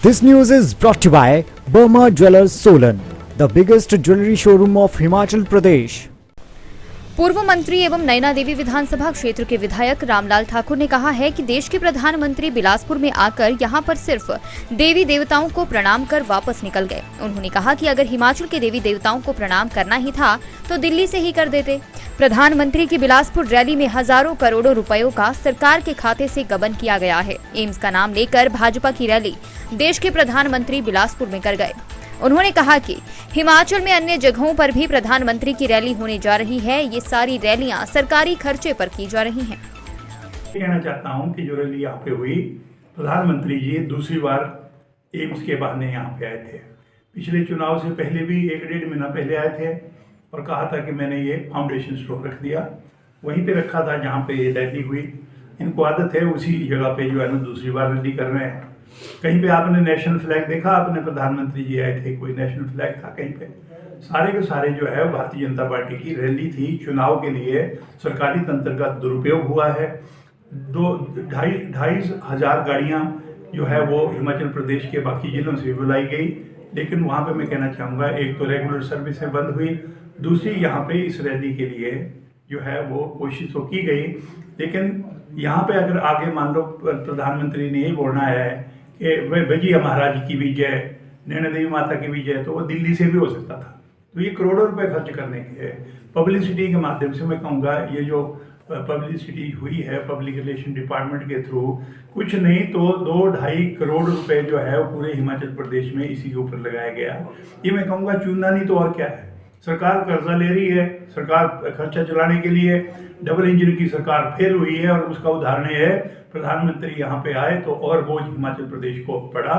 This news is brought to you by Burma Jewelers Solan, the biggest jewelry showroom of Himachal Pradesh. पूर्व मंत्री एवं नैना देवी विधानसभा क्षेत्र के विधायक रामलाल ठाकुर ने कहा है कि देश के प्रधानमंत्री बिलासपुर में आकर यहां पर सिर्फ देवी देवताओं को प्रणाम कर वापस निकल गए। उन्होंने कहा कि अगर हिमाचल के देवी देवताओं को प्रणाम करना ही था तो दिल्ली से ही कर देते। प्रधानमंत्री की बिलासपुर रैली में हजारों करोड़ों रुपयों का सरकार के खाते से गबन किया गया है। एम्स का नाम लेकर भाजपा की रैली देश के प्रधानमंत्री बिलासपुर में कर गए। उन्होंने कहा कि हिमाचल में अन्य जगहों पर भी प्रधानमंत्री की रैली होने जा रही है। ये सारी रैलियां सरकारी खर्चे पर की जा रही हैं। कहना चाहता हूं कि जो रैली यहाँ पे हुई, प्रधानमंत्री जी दूसरी बार एम्स के बहाने यहाँ पे आए थे। पिछले चुनाव से पहले भी 1-1.5 महीना पहले आए थे और कहा था कि मैंने ये फाउंडेशन स्टोर रख दिया, वहीं पे रखा था जहाँ पे ये रैली हुई। इनको आदत है उसी जगह पे जो है ना दूसरी बार रैली कर रहे हैं। कहीं पे आपने नेशनल फ्लैग देखा? आपने प्रधानमंत्री जी आए थे, कोई नेशनल फ्लैग था कहीं पे? सारे के सारे जो है भारतीय जनता पार्टी की रैली थी। चुनाव के लिए सरकारी तंत्र का दुरुपयोग हुआ है। 2-2.5 हजार गाड़ियां जो है वो हिमाचल प्रदेश के बाकी जिलों से बुलाई गई, लेकिन वहां पे मैं कहना चाहूँगा, एक तो रेगुलर सर्विसें बंद हुई, दूसरी यहाँ पे इस रैली के लिए जो है वो कोशिश तो की गई। लेकिन यहाँ पे अगर आगे मान लो प्रधानमंत्री ने यही बोलना है कि वह भजिया महाराज की भी जय, नैना देवी माता की भी जय, तो वो दिल्ली से भी हो सकता था। तो ये करोड़ों रुपए खर्च करने के पब्लिसिटी के माध्यम से मैं कहूँगा, ये जो पब्लिसिटी हुई है पब्लिक रिलेशन डिपार्टमेंट के थ्रू, कुछ नहीं तो 2-2.5 करोड़ रुपए जो है वो पूरे हिमाचल प्रदेश में इसी के ऊपर लगाया गया। ये मैं कहूँगा चूना नहीं तो और क्या है। सरकार कर्जा ले रही है, सरकार खर्चा चलाने के लिए डबल इंजन की सरकार फेल हुई है, और उसका उदाहरण है प्रधानमंत्री यहाँ पे आए तो और बोझ हिमाचल प्रदेश को पड़ा।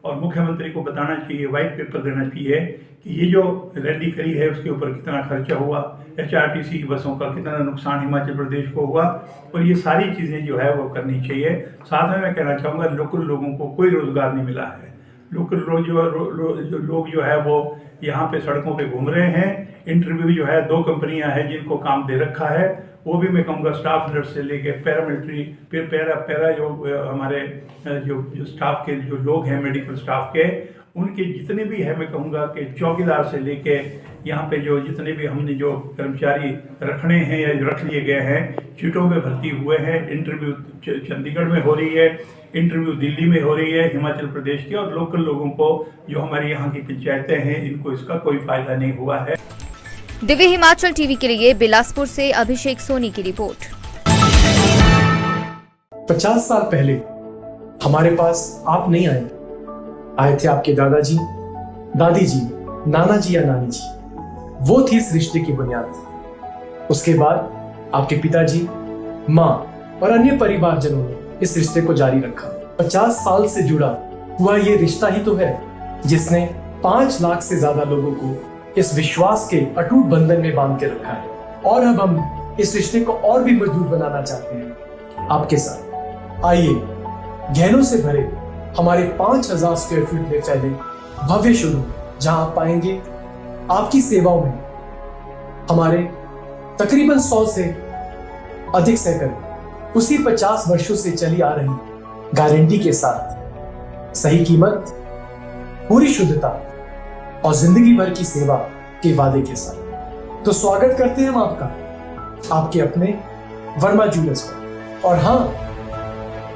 और मुख्यमंत्री को बताना चाहिए, व्हाइट पेपर देना चाहिए कि ये जो रैली करी है उसके ऊपर कितना खर्चा हुआ, HRTC की बसों का कितना नुकसान हिमाचल प्रदेश को हुआ, और ये सारी चीज़ें जो है वो करनी चाहिए। साथ में मैं कहना चाहूँगा, लोकल लोगों को कोई रोजगार नहीं मिला है। लोकल लोग जो है वो यहाँ पे सड़कों पे घूम रहे हैं। इंटरव्यू जो है 2 कंपनियां हैं जिनको काम दे रखा है, वो भी मैं कहूँगा स्टाफ नर्स से लेके पैरामिलिट्री, फिर पैरा जो हमारे जो स्टाफ के जो लोग हैं, मेडिकल स्टाफ के, उनके जितने भी है मैं कहूँगा कि चौकीदार से लेके यहाँ पे जो जितने भी हमने जो कर्मचारी रखने हैं या रख लिए गए हैं, सीटों में भर्ती हुए हैं। इंटरव्यू चंडीगढ़ में हो रही है, इंटरव्यू दिल्ली में हो रही है हिमाचल प्रदेश के, और लोकल लोगों को जो हमारे यहाँ की पंचायतें हैं इनको इसका कोई फायदा नहीं हुआ है। दिव्य हिमाचल टीवी के लिए बिलासपुर से अभिषेक सोनी की रिपोर्ट। 50 साल पहले हमारे पास आप नहीं आए थे आपके दादाजी, दादी जी, नाना जी या नानी जी। वो थी इस रिश्ते की बुनियाद। उसके बाद आपके पिताजी, माँ और अन्य परिवारजनों ने इस रिश्ते को जारी रखा। 50 साल से जुड़ा हुआ ये रिश्ता ही तो है जिसने 5 लाख से ज्यादा लोगों को इस विश्वास के अटूट बंधन में बांध के रखा है। और अब हम इस रिश्ते को और भी मजबूत बनाना चाहते हैं आपके साथ। आइए गहनों से भरे हमारे 5000 स्क्वायर फीट में फैले भव्य शोरूम, जहां आप पाएंगे आपकी सेवाओं में हमारे तकरीबन 100 से अधिक साइकिल उसी 50 वर्षों से चली आ रही गारंटी के साथ, सही कीमत, पूरी शुद्धता और जिंदगी भर की सेवा के वादे के साथ। तो स्वागत करते हैं हम आपका, आपके अपने वर्मा ज्वेलर्स का। और हाँ,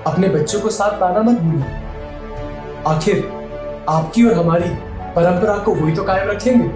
अपने बच्चों को साथ लाना मत भूलिए। आखिर आपकी और हमारी परंपरा को वही तो कायम रखेंगे